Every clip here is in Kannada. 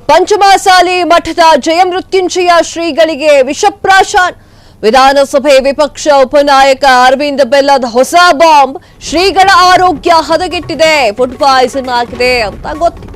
ಪಂಚಮಸಾಲಿ ಮಠದ ಜಯಮೃತ್ಯುಂಜಯ ಶ್ರೀಗಳಿಗೆ ವಿಷಪ್ರಾಶನ. ವಿಧಾನಸಭೆ ವಿಪಕ್ಷ ಉಪನಾಯಕ ಅರವಿಂದ ಬೆಲ್ಲದ ಹೊಸ ಬಾಂಬ್. ಶ್ರೀಗಳ ಆರೋಗ್ಯ ಹದಗೆಟ್ಟಿದೆ, ಫುಡ್ ಪಾಯ್ಸನ್ ಆಗಿದೆ ಅಂತ ಗೊತ್ತಿದೆ.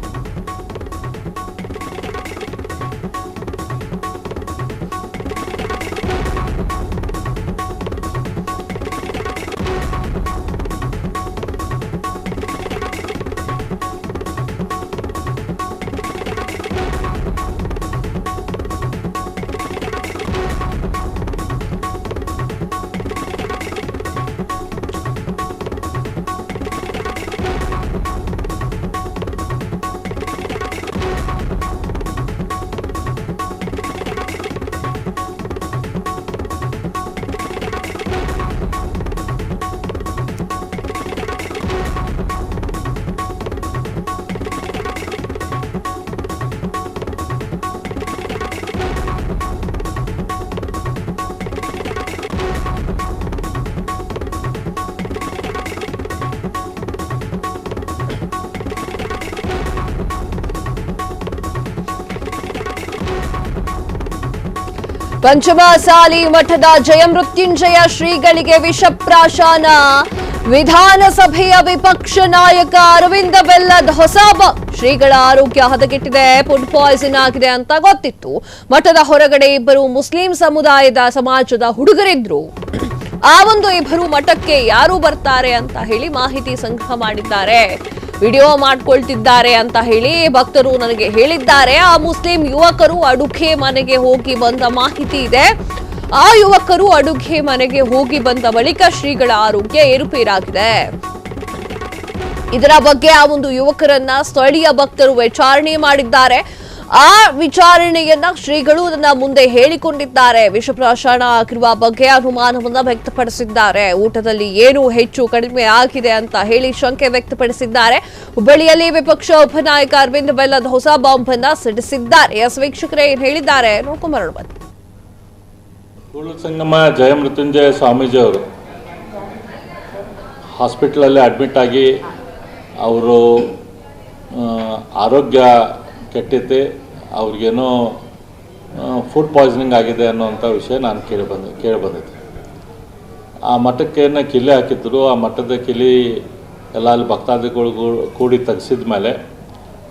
ಪಂಚಮಸಾಲಿ ಮಠದ ಜಯಮೃತ್ಯುಂಜಯ ಶ್ರೀಗಳಿಗೆ ವಿಷಪ್ರಾಶನ. ವಿಧಾನಸಭೆಯ ವಿಪಕ್ಷ ನಾಯಕ ಅರವಿಂದ ಬೆಲ್ಲದ ಹೊಸ ಬಾಂಬ್. ಶ್ರೀಗಳ ಆರೋಗ್ಯ ಹದಗೆಟ್ಟಿದೆ, ಫುಡ್ ಪಾಯ್ಸನ್ ಆಗಿದೆ ಅಂತ ಗೊತ್ತಿತ್ತು. ಮಠದ ಹೊರಗಡೆ ಇಬ್ಬರು ಮುಸ್ಲಿಂ ಸಮಾಜದ ಹುಡುಗರಿದ್ರು. ಆ ಒಂದು ಇಬ್ಬರು ಮಠಕ್ಕೆ ಯಾರು ಬರ್ತಾರೆ ಅಂತ ಹೇಳಿ ಮಾಹಿತಿ ಸಂಗ್ರಹ ಮಾಡಿದ್ದಾರೆ, ವಿಡಿಯೋ ಮಾಡ್ಕೊಳ್ತಿದ್ದಾರೆ ಅಂತ ಹೇಳಿ ಭಕ್ತರು ನನಗೆ ಹೇಳಿದ್ದಾರೆ. ಆ ಮುಸ್ಲಿಂ ಯುವಕರು ಅಡುಗೆ ಮನೆಗೆ ಹೋಗಿ ಬಂದ ಮಾಹಿತಿ ಇದೆ. ಆ ಯುವಕರು ಅಡುಗೆ ಮನೆಗೆ ಹೋಗಿ ಬಂದ ಬಳಿಕ ಶ್ರೀಗಳ ಆರೋಗ್ಯ ಏರುಪೇರಾಗಿದೆ. ಇದರ ಬಗ್ಗೆ ಆ ಒಂದು ಯುವಕರನ್ನ ಸ್ಥಳೀಯ ಭಕ್ತರು ವಿಚಾರಣೆ ಮಾಡಿದ್ದಾರೆ. ಆ ವಿಚಾರಣೆಯನ್ನ ಶ್ರೀಗಳು ನನ್ನ ಮುಂದೆ ಹೇಳಿಕೊಂಡಿದ್ದಾರೆ. ವಿಷಪ್ರಾಶನ ಆಗಿರುವ ಬಗ್ಗೆ ಅನುಮಾನವನ್ನ ವ್ಯಕ್ತಪಡಿಸಿದ್ದಾರೆ. ಊಟದಲ್ಲಿ ಏನು ಹೆಚ್ಚು ಕಡಿಮೆ ಆಗಿದೆ ಅಂತ ಹೇಳಿ ಶಂಕೆ ವ್ಯಕ್ತಪಡಿಸಿದ್ದಾರೆ. ಹುಬ್ಬಳ್ಳಿಯಲ್ಲಿ ವಿಪಕ್ಷ ಉಪನಾಯಕ ಅರವಿಂದ ಬೆಲ್ಲದ ಹೊಸ ಬಾಂಬ್ ಅನ್ನ ಸಿಡಿಸಿದ್ದಾರೆ. ಎಸ್ ವೀಕ್ಷಕರೇ ಏನ್ ಹೇಳಿದ್ದಾರೆ ನೋಡ್ಕೊಂಬರೋಣ ಬನ್ನಿ. ಕೂಡಲ ಸಂಗಮ ಜಯಮೃತ್ಯುಂಜಯ ಸ್ವಾಮೀಜಿ ಅವರು ಹಾಸ್ಪಿಟಲಲ್ಲಿ ಅಡ್ಮಿಟ್ ಆಗಿ ಅವರು ಆರೋಗ್ಯ ಕೆಟ್ಟಿದೆ, ಅವ್ರಿಗೇನೋ ಫುಡ್ ಪಾಯ್ಸನಿಂಗ್ ಆಗಿದೆ ಅನ್ನೋಂಥ ವಿಷಯ ನಾನು ಕೇಳಿ ಬಂದಿದ್ದೆ. ಆ ಮಠಕ್ಕೇನು ಕಿಲಿ ಹಾಕಿದ್ರು. ಆ ಮಠದ ಕಿಲಿ ಎಲ್ಲ ಅಲ್ಲಿ ಭಕ್ತಾದಿಗಳು ಕೂಡಿ ತೆಗೆಸಿದ ಮೇಲೆ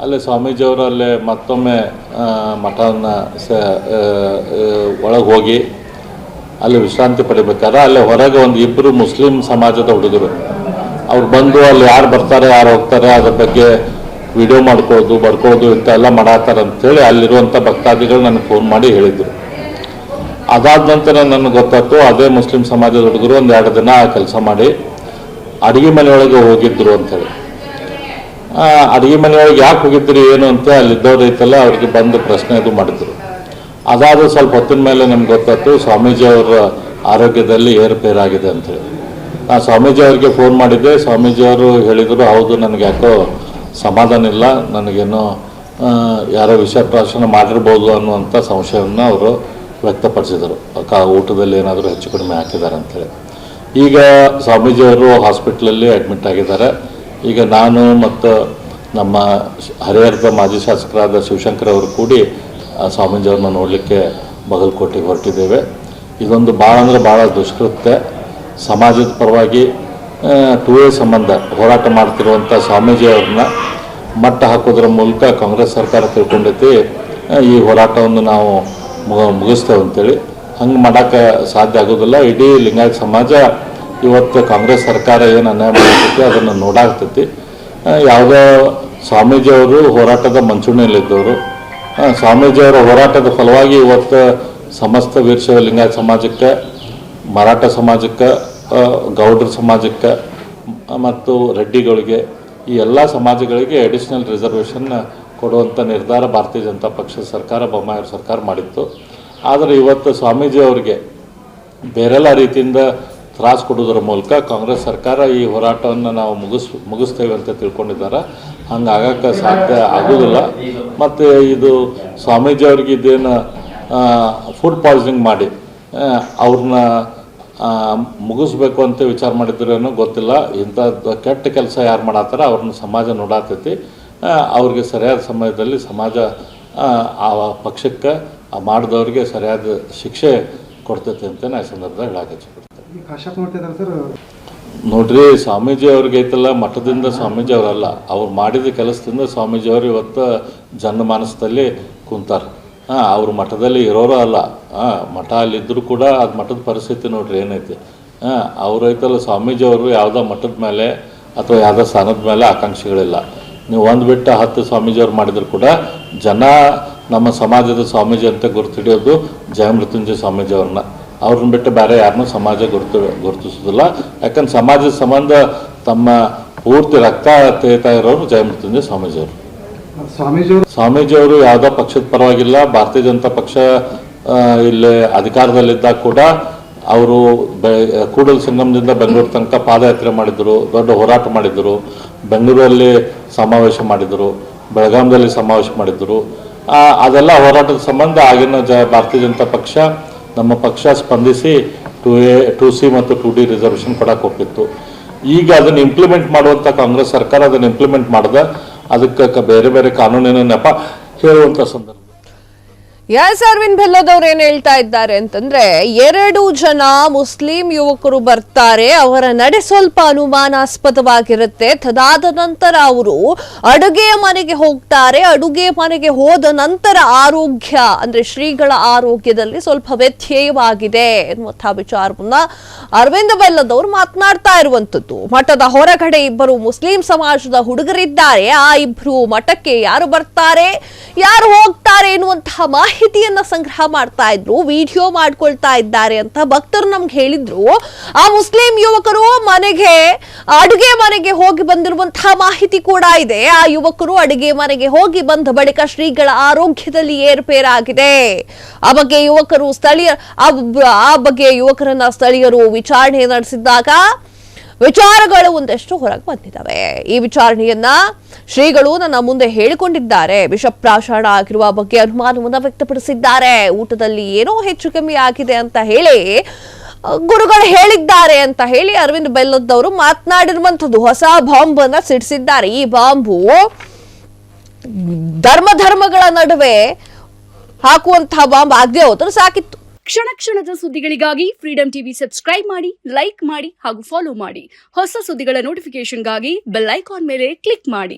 ಅಲ್ಲಿ ಸ್ವಾಮೀಜಿಯವರು ಅಲ್ಲೇ ಮತ್ತೊಮ್ಮೆ ಮಠವನ್ನು ಒಳಗೆ ಹೋಗಿ ಅಲ್ಲಿ ವಿಶ್ರಾಂತಿ ಪಡಿಬೇಕಾದ್ರೆ ಅಲ್ಲೇ ಹೊರಗೆ ಒಂದು ಇಬ್ಬರು ಮುಸ್ಲಿಂ ಸಮಾಜದ ಹುಡುಗರು ಅವ್ರು ಬಂದು ಅಲ್ಲಿ ಯಾರು ಬರ್ತಾರೆ ಯಾರು ಹೋಗ್ತಾರೆ ಅದ್ರ ಬಗ್ಗೆ ವಿಡಿಯೋ ಮಾಡ್ಕೊಳ್ಳೋದು ಬರ್ಕೊಳ್ಳೋದು ಇಂಥೆಲ್ಲ ಮಾಡಾತಾರೆ ಅಂಥೇಳಿ ಅಲ್ಲಿರುವಂಥ ಭಕ್ತಾದಿಗಳು ನನಗೆ ಫೋನ್ ಮಾಡಿ ಹೇಳಿದರು. ಅದಾದ ನಂತರ ನನಗೆ ಗೊತ್ತಾಯ್ತು ಅದೇ ಮುಸ್ಲಿಂ ಸಮಾಜದ ಹುಡುಗರು ಒಂದು 2 ದಿನ ಕೆಲಸ ಮಾಡಿ ಅಡುಗೆ ಮನೆಯೊಳಗೆ ಹೋಗಿದ್ರು ಅಂಥೇಳಿ. ಅಡುಗೆ ಮನೆಯೊಳಗೆ ಯಾಕೆ ಹೋಗಿದ್ರು ಏನು ಅಂತ ಅಲ್ಲಿದ್ದವ್ರು ಐತಲ್ಲ ಅವ್ರಿಗೆ ಬಂದು ಪ್ರಶ್ನೆ ಅದು ಮಾಡಿದ್ರು. ಅದಾದ ಸ್ವಲ್ಪ ಹೊತ್ತಿನ ಮೇಲೆ ನಮ್ಗೆ ಗೊತ್ತಾಯ್ತು ಸ್ವಾಮೀಜಿ ಅವರ ಆರೋಗ್ಯದಲ್ಲಿ ಏರುಪೇರಾಗಿದೆ ಅಂಥೇಳಿ. ನಾನು ಸ್ವಾಮೀಜಿ ಅವ್ರಿಗೆ ಫೋನ್ ಮಾಡಿದ್ದೆ. ಸ್ವಾಮೀಜಿಯವರು ಹೇಳಿದರು ಹೌದು ನನಗೆ ಯಾಕೋ ಸಮಾಧಾನ ಇಲ್ಲ, ನನಗೇನೋ ಯಾರೋ ವಿಷಪ್ರಾಶನ ಮಾಡಿರ್ಬೋದು ಅನ್ನುವಂಥ ಸಂಶಯವನ್ನು ಅವರು ವ್ಯಕ್ತಪಡಿಸಿದರು. ಊಟದಲ್ಲಿ ಏನಾದರೂ ಹೆಚ್ಚು ಕಡಿಮೆ ಹಾಕಿದ್ದಾರೆ ಅಂಥೇಳಿ. ಈಗ ಸ್ವಾಮೀಜಿಯವರು ಹಾಸ್ಪಿಟ್ಲಲ್ಲಿ ಅಡ್ಮಿಟ್ ಆಗಿದ್ದಾರೆ. ಈಗ ನಾನು ಮತ್ತು ನಮ್ಮ ಹರಿಹರದ ಮಾಜಿ ಶಾಸಕರಾದ ಶಿವಶಂಕರ್ ಅವರು ಕೂಡಿ ಸ್ವಾಮೀಜಿಯವ್ರನ್ನ ನೋಡಲಿಕ್ಕೆ ಬಾಗಲಕೋಟೆಗೆ ಹೊರಟಿದ್ದೇವೆ. ಇದೊಂದು ಭಾಳ ಅಂದರೆ ಭಾಳ ದುಷ್ಕೃತ್ಯ. ಸಮಾಜದ ಪರವಾಗಿ 2A ಸಂಬಂಧ ಹೋರಾಟ ಮಾಡ್ತಿರುವಂಥ ಸ್ವಾಮೀಜಿಯವ್ರನ್ನ ಮಟ್ಟ ಹಾಕೋದ್ರ ಮೂಲಕ ಕಾಂಗ್ರೆಸ್ ಸರ್ಕಾರ ತಿಳ್ಕೊಂಡೈತಿ ಈ ಹೋರಾಟವನ್ನು ನಾವು ಮುಗಿಸ್ತೇವೆ ಅಂತೇಳಿ. ಹಂಗೆ ಮಾಡೋಕ್ಕೆ ಸಾಧ್ಯ ಆಗೋದಿಲ್ಲ. ಇಡೀ ಲಿಂಗಾಯತ ಸಮಾಜ ಇವತ್ತು ಕಾಂಗ್ರೆಸ್ ಸರ್ಕಾರ ಏನು ಅನ್ಯಾಯ ಮಾಡ್ತೈತಿ ಅದನ್ನು ನೋಡಾಗ್ತೈತಿ. ಯಾವುದೋ ಸ್ವಾಮೀಜಿಯವರು ಹೋರಾಟದ ಮಂಚೂಣಿಯಲ್ಲಿದ್ದವರು. ಸ್ವಾಮೀಜಿಯವರ ಹೋರಾಟದ ಫಲವಾಗಿ ಇವತ್ತು ಸಮಸ್ತ ವೀರಶೈವ ಲಿಂಗಾಯತ ಸಮಾಜಕ್ಕೆ, ಮರಾಠ ಸಮಾಜಕ್ಕೆ, ಗೌಡ್ರ ಸಮಾಜಕ್ಕೆ ಮತ್ತು ರೆಡ್ಡಿಗಳಿಗೆ ಈ ಎಲ್ಲ ಸಮಾಜಗಳಿಗೆ ಅಡಿಷನಲ್ ರಿಸರ್ವೇಷನ್ ಕೊಡುವಂಥ ನಿರ್ಧಾರ ಭಾರತೀಯ ಜನತಾ ಪಕ್ಷದ ಸರ್ಕಾರ, ಬೊಮ್ಮಾಯಿ ಸರ್ಕಾರ ಮಾಡಿತ್ತು. ಆದರೆ ಇವತ್ತು ಸ್ವಾಮೀಜಿ ಅವರಿಗೆ ಬೇರೆಲ್ಲ ರೀತಿಯಿಂದ ತ್ರಾಸು ಕೊಡೋದ್ರ ಮೂಲಕ ಕಾಂಗ್ರೆಸ್ ಸರ್ಕಾರ ಈ ಹೋರಾಟವನ್ನು ನಾವು ಮುಗಿಸ್ತೇವೆ ಅಂತ ತಿಳ್ಕೊಂಡಿದ್ದಾರೆ. ಹಂಗೆ ಆಗೋಕ್ಕೆ ಸಾಧ್ಯ ಆಗೋದಿಲ್ಲ. ಮತ್ತು ಇದು ಸ್ವಾಮೀಜಿ ಅವ್ರಿಗೆ ಇದೇನು ಫುಡ್ ಪಾಯ್ಸನಿಂಗ್ ಮಾಡಿ ಅವ್ರನ್ನ ಮುಗಿಸ್ಬೇಕು ಅಂತ ವಿಚಾರ ಮಾಡಿದ್ರೇನೋ ಗೊತ್ತಿಲ್ಲ. ಇಂಥ ಕೆಟ್ಟ ಕೆಲಸ ಯಾರು ಮಾಡತ್ತಾರ ಅವ್ರನ್ನ ಸಮಾಜ ನೋಡಾತೈತಿ. ಅವ್ರಿಗೆ ಸರಿಯಾದ ಸಮಯದಲ್ಲಿ ಸಮಾಜ ಆ ಪಕ್ಷಕ್ಕೆ ಮಾಡಿದವ್ರಿಗೆ ಸರಿಯಾದ ಶಿಕ್ಷೆ ಕೊಡ್ತೈತೆ ಅಂತ ನಾ ಈ ಸಂದರ್ಭದಾಗ ಹೇಳಕ್ಕೆ ನೋಡ್ರಿ, ಸ್ವಾಮೀಜಿ ಅವ್ರಿಗೆ ಐತಲ್ಲ, ಮಠದಿಂದ ಸ್ವಾಮೀಜಿ ಅವರಲ್ಲ, ಅವ್ರು ಮಾಡಿದ ಕೆಲಸದಿಂದ ಸ್ವಾಮೀಜಿ ಅವರು ಇವತ್ತು ಜನಮಾನಸದಲ್ಲಿ ಕುಂತಾರೆ. ಅವ್ರು ಮಠದಲ್ಲಿ ಇರೋರು ಅಲ್ಲ, ಮಠ ಅಲ್ಲಿದ್ದರೂ ಕೂಡ ಅದು ಮಠದ ಪರಿಸ್ಥಿತಿ ನೋಡ್ರಿ ಏನೈತಿ. ಅವ್ರು ಐತಲ್ಲ ಸ್ವಾಮೀಜಿ ಅವರು ಯಾವುದೋ ಮಠದ ಮೇಲೆ ಅಥವಾ ಯಾವುದೋ ಸ್ಥಾನದ ಮೇಲೆ ಆಕಾಂಕ್ಷಿಗಳಿಲ್ಲ. ನೀವು ಒಂದು ಬಿಟ್ಟು 10 ಸ್ವಾಮೀಜಿಯವ್ರು ಮಾಡಿದ್ರು ಕೂಡ ಜನ ನಮ್ಮ ಸಮಾಜದ ಸ್ವಾಮೀಜಿ ಅಂತ ಗುರುತಿಡಿಯೋದು ಜಯಮೃತ್ಯುಂಜಯ ಸ್ವಾಮೀಜಿ ಅವ್ರನ್ನ. ಅವ್ರನ್ನ ಬಿಟ್ಟು ಬೇರೆ ಯಾರನ್ನೂ ಸಮಾಜ ಗುರುತಿಸೋದಿಲ್ಲ. ಯಾಕಂದ್ರೆ ಸಮಾಜದ ಸಂಬಂಧ ತಮ್ಮ ಪೂರ್ತಿ ರಕ್ತ ತೇತಾ ಇರೋರು ಜಯಮೃತ್ಯುಂಜಯ ಸ್ವಾಮೀಜಿಯವರು. ಸ್ವಾಮೀಜಿಯವರು ಯಾವುದೋ ಪಕ್ಷದ ಪರವಾಗಿಲ್ಲ. ಭಾರತೀಯ ಜನತಾ ಪಕ್ಷ ಇಲ್ಲಿ ಅಧಿಕಾರದಲ್ಲಿದ್ದಾಗ ಕೂಡ ಅವರು ಕೂಡಲ ಸಂಗಮದಿಂದ ಬೆಂಗಳೂರು ತನಕ ಪಾದಯಾತ್ರೆ ಮಾಡಿದ್ರು, ದೊಡ್ಡ ಹೋರಾಟ ಮಾಡಿದ್ರು, ಬೆಂಗಳೂರಲ್ಲಿ ಸಮಾವೇಶ ಮಾಡಿದ್ರು, ಬೆಳಗಾಂದಲ್ಲಿ ಸಮಾವೇಶ ಮಾಡಿದ್ರು. ಅದೆಲ್ಲ ಹೋರಾಟದ ಸಂಬಂಧ ಆಗಿನ ಭಾರತೀಯ ಜನತಾ ಪಕ್ಷ, ನಮ್ಮ ಪಕ್ಷ ಸ್ಪಂದಿಸಿ 2C ಮತ್ತು 2D ರಿಸರ್ವೇಷನ್ ಕೊಡಕ್ಕೆ ಹೋಗಿತ್ತು. ಈಗ ಅದನ್ನು ಇಂಪ್ಲಿಮೆಂಟ್ ಮಾಡುವಂಥ ಕಾಂಗ್ರೆಸ್ ಸರ್ಕಾರ ಅದನ್ನು ಇಂಪ್ಲಿಮೆಂಟ್ ಮಾಡಿದ, ಅದಕ್ಕೆ ಬೇರೆ ಬೇರೆ ಕಾನೂನಿನ ನೆಪ ಹೇಳುವಂಥ ಸಂದರ್ಭ. ಎಸ್ ಅರವಿಂದ್ ಬೆಲ್ಲದವ್ರು ಏನ್ ಹೇಳ್ತಾ ಇದ್ದಾರೆ ಅಂತಂದ್ರೆ, 2 ಜನ ಮುಸ್ಲಿಂ ಯುವಕರು ಬರ್ತಾರೆ, ಅವರ ನಡೆ ಸ್ವಲ್ಪ ಅನುಮಾನಾಸ್ಪದವಾಗಿರುತ್ತೆ. ತದಾದ ನಂತರ ಅವರು ಅಡುಗೆ ಮನೆಗೆ ಹೋಗ್ತಾರೆ. ಅಡುಗೆ ಮನೆಗೆ ಹೋದ ನಂತರ ಆರೋಗ್ಯ ಅಂದ್ರೆ ಶ್ರೀಗಳ ಆರೋಗ್ಯದಲ್ಲಿ ಸ್ವಲ್ಪ ವ್ಯತ್ಯಯವಾಗಿದೆ ಎನ್ನುವಂತಹ ವಿಚಾರವನ್ನ ಅರವಿಂದ್ ಬೆಲ್ಲದವ್ರು ಮಾತನಾಡ್ತಾ ಇರುವಂತದ್ದು. ಮಠದ ಹೊರಗಡೆ 2 ಮುಸ್ಲಿಂ ಸಮಾಜದ ಹುಡುಗರಿದ್ದಾರೆ. ಆ 2 ಮಠಕ್ಕೆ ಯಾರು ಬರ್ತಾರೆ, ಯಾರು ಹೋಗ್ತಾರೆ ಎನ್ನುವಂತಹ ಮಾಹಿತಿಯನ್ನ ಸಂಗ್ರಹ ಮಾಡ್ತಾ ಇದ್ರು, ವಿಡಿಯೋ ಮಾಡ್ಕೊಳ್ತಾ ಇದ್ದಾರೆ ಅಂತ ಭಕ್ತರು ನಮ್ಗೆ ಹೇಳಿದ್ರು. ಆ ಮುಸ್ಲಿಂ ಯುವಕರು ಅಡುಗೆ ಮನೆಗೆ ಹೋಗಿ ಬಂದಿರುವಂತಹ ಮಾಹಿತಿ ಕೂಡ ಇದೆ. ಆ ಯುವಕರು ಅಡುಗೆ ಮನೆಗೆ ಹೋಗಿ ಬಂದ ಬಳಿಕ ಶ್ರೀಗಳ ಆರೋಗ್ಯದಲ್ಲಿ ಏರ್ಪೇರಾಗಿದೆ. ಆ ಬಗ್ಗೆ ಯುವಕರನ್ನ ಸ್ಥಳೀಯರು ವಿಚಾರಣೆ ನಡೆಸಿದ್ದಾಗ ವಿಚಾರಗಳು ಒಂದಷ್ಟು ಹೊರಗೆ ಬಂದಿದ್ದಾವೆ. ಈ ವಿಚಾರಣೆಯನ್ನ ಶ್ರೀಗಳು ನನ್ನ ಮುಂದೆ ಹೇಳಿಕೊಂಡಿದ್ದಾರೆ. ವಿಷಪ್ರಾಶನ ಆಗಿರುವ ಬಗ್ಗೆ ಅನುಮಾನವನ್ನ ವ್ಯಕ್ತಪಡಿಸಿದ್ದಾರೆ. ಊಟದಲ್ಲಿ ಏನೋ ಹೆಚ್ಚು ಕಮ್ಮಿ ಆಗಿದೆ ಅಂತ ಹೇಳಿ ಗುರುಗಳು ಹೇಳಿದ್ದಾರೆ ಅಂತ ಹೇಳಿ ಅರವಿಂದ್ ಬೆಲ್ಲದವರು ಮಾತನಾಡಿರುವಂತದ್ದು. ಹೊಸ ಬಾಂಬ್ ಅನ್ನ ಸಿಡಿಸಿದ್ದಾರೆ. ಈ ಬಾಂಬು ಧರ್ಮಗಳ ನಡುವೆ ಹಾಕುವಂತಹ ಬಾಂಬ್ ಆಗದೆ ಹೋದ್ರೆ ಸಾಕಿತ್ತು. ಕ್ಷಣ ಕ್ಷಣದ ಸುದ್ದಿಗಳಿಗಾಗಿ ಫ್ರೀಡಂ ಟಿವಿ ಸಬ್ಸ್ಕ್ರೈಬ್ ಮಾಡಿ, ಲೈಕ್ ಮಾಡಿ ಹಾಗೂ ಫಾಲೋ ಮಾಡಿ. ಹೊಸ ಸುದ್ದಿಗಳ ನೋಟಿಫಿಕೇಶನ್ಗಾಗಿ ಬೆಲ್ ಐಕಾನ್ ಮೇಲೆ ಕ್ಲಿಕ್ ಮಾಡಿ.